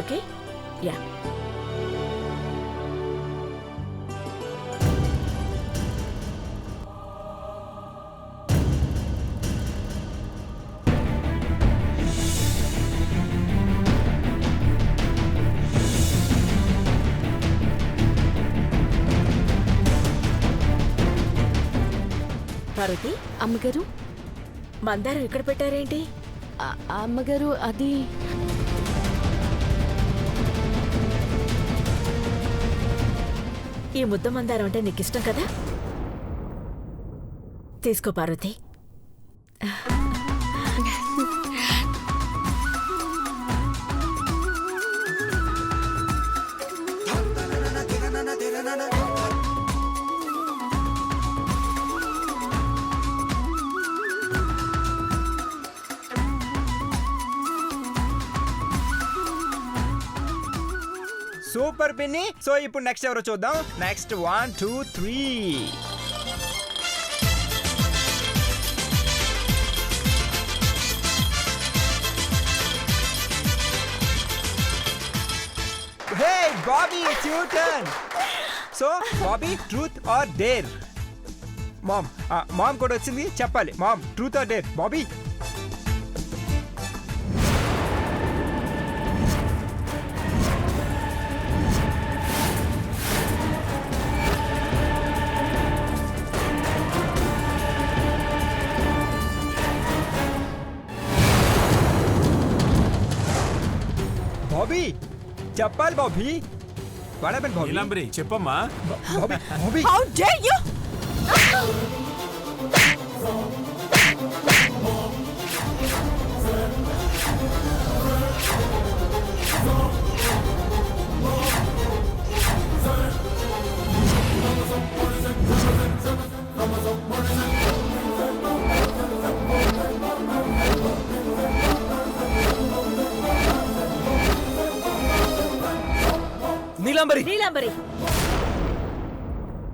Okay yeah. Parvati, అమ్మగారు, మందారం ఇక్కడ పెట్టారేంటి? అమ్మగారు అది ఈ ముద్ద మందారం అంటే నీకు ఇష్టం కదా? తీసుకో పార్వతి. సూపర్ పిన్ని. సో ఇప్పుడు నెక్స్ట్ ఎవరో చూద్దాం. Next 1 2 3. Hey Bobby, it's your turn. So Bobby, truth or dare? Mom కూడా వచ్చింది, చెప్పాలి. Mom, truth or dare? Bobby. Bobby చెప్పాలి. బాబీ వాడబెన్. బాబీ నీలాంబరి చెప్పమ్మా. Bobby Bobby. How dare you! Neelambari, Neelambari,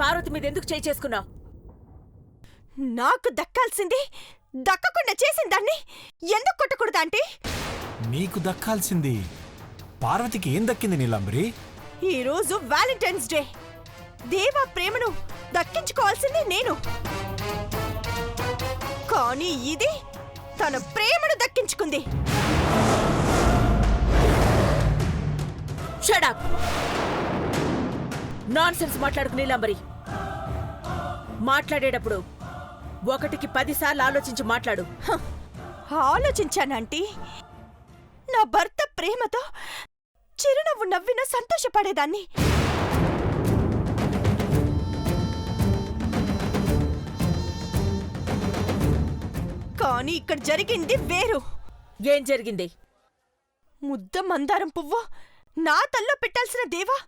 Parvati మీద ఎందుకు చేయి చేసుకున్నావు? నాకు దక్కాల్సింది దక్కకుండా చేసిన దాన్ని ఎందుకు కొట్టకూడదా అంటే? నీకు దక్కాల్సింది పార్వతికి ఏం దక్కింది నీలాంబరి? ఈరోజు వ్యాలంటైన్స్ డే. దేవా ప్రేమను దక్కించుకోవాల్సింది నేను, కానీ ఇది తన ప్రేమను దక్కించుకుంది. Shut up! నాన్సెన్స్ మాట్లాడుకు నీలాంబరి. మాట్లాడేటప్పుడు 1కి 10 సార్లు ఆలోచించి మాట్లాడు. ఆలోచించానంటీ. నా భర్త ప్రేమతో చిరునవ్వు నవ్విన సంతోషపడేదాన్ని. కానీ ఇక్కడ జరిగింది వేరు. ఏం జరిగింది? ముద్ద మందారం పువ్వు నా తల్లో పెట్టాల్సిన దేవా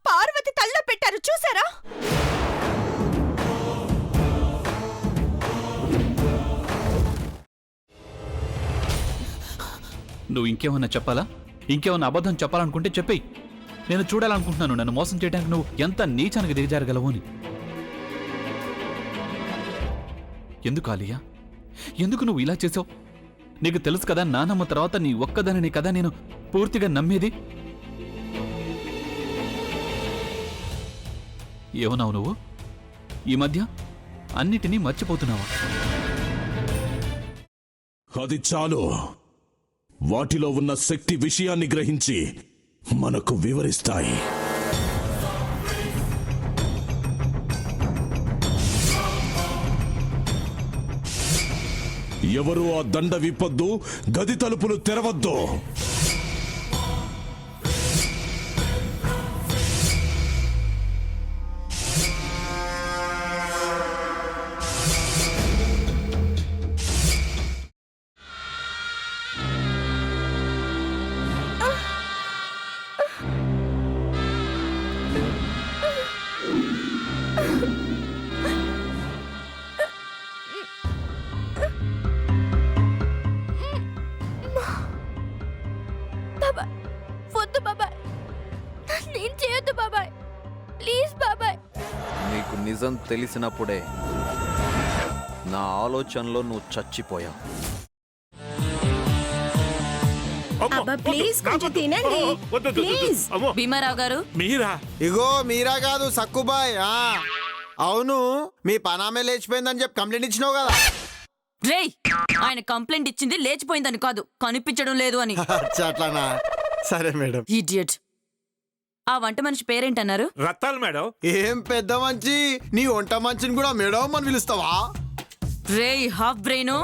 పార్వతి తల్లో పెట్టారు, చూసారా? నువ్వు ఇంకేమన్నా చెప్పాలా? ఇంకేమన్నా అబద్ధం చెప్పాలనుకుంటే చెప్పేయి. నేను చూడాలనుకుంటున్నాను నన్ను మోసం చేయడానికి నువ్వు ఎంత నీచానికి దిగజారగలవు అని. ఎందుకు ఆలియా, ఎందుకు నువ్వు ఇలా చేసావు? నీకు తెలుసు కదా నానమ్మ తర్వాత నీ ఒక్కదానిని కదా నేను పూర్తిగా నమ్మేది. ఏమన్నావు నువ్వు? ఈ మధ్య అన్నిటినీ మర్చిపోతున్నావా? అది చాలు. వాటిలో ఉన్న శక్తి విషయాన్ని గ్రహించి మనకు వివరిస్తాయి. ఎవరూ ఆ దండ విప్పొద్దు, గది తలుపులు తెరవద్దు. నీకు నిజం తెలిసినప్పుడే నా ఆలోచనలో నువ్వు చచ్చిపోయావు. అబ్బా ప్లీజ్ కొంచెం తినండి ప్లీజ్. భీమారావు గారు మీరా? ఇగో మీరా కాదు సక్కుబాయ్. అవును, మీ పనామే లేచిపోయిందని చెప్పి కంప్లైంట్ ఇచ్చినావు కదా. రేయ్, ఆయన కంప్లైంట్ ఇచ్చింది లేచిపోయిందని కాదు, కనిపించడం లేదు అని. అచ్చా, అట్లానా? సరే మేడం. ఇడియట్. ఆ వంట మనిషి పేరేంటన్నారు? రత్తాలు మేడం. ఏం పెద్ద మంచి, నీ వంట మంచిని కూడా మేడం అని పిలుస్తావా? రేయ్ హాఫ్ బ్రెయిన్,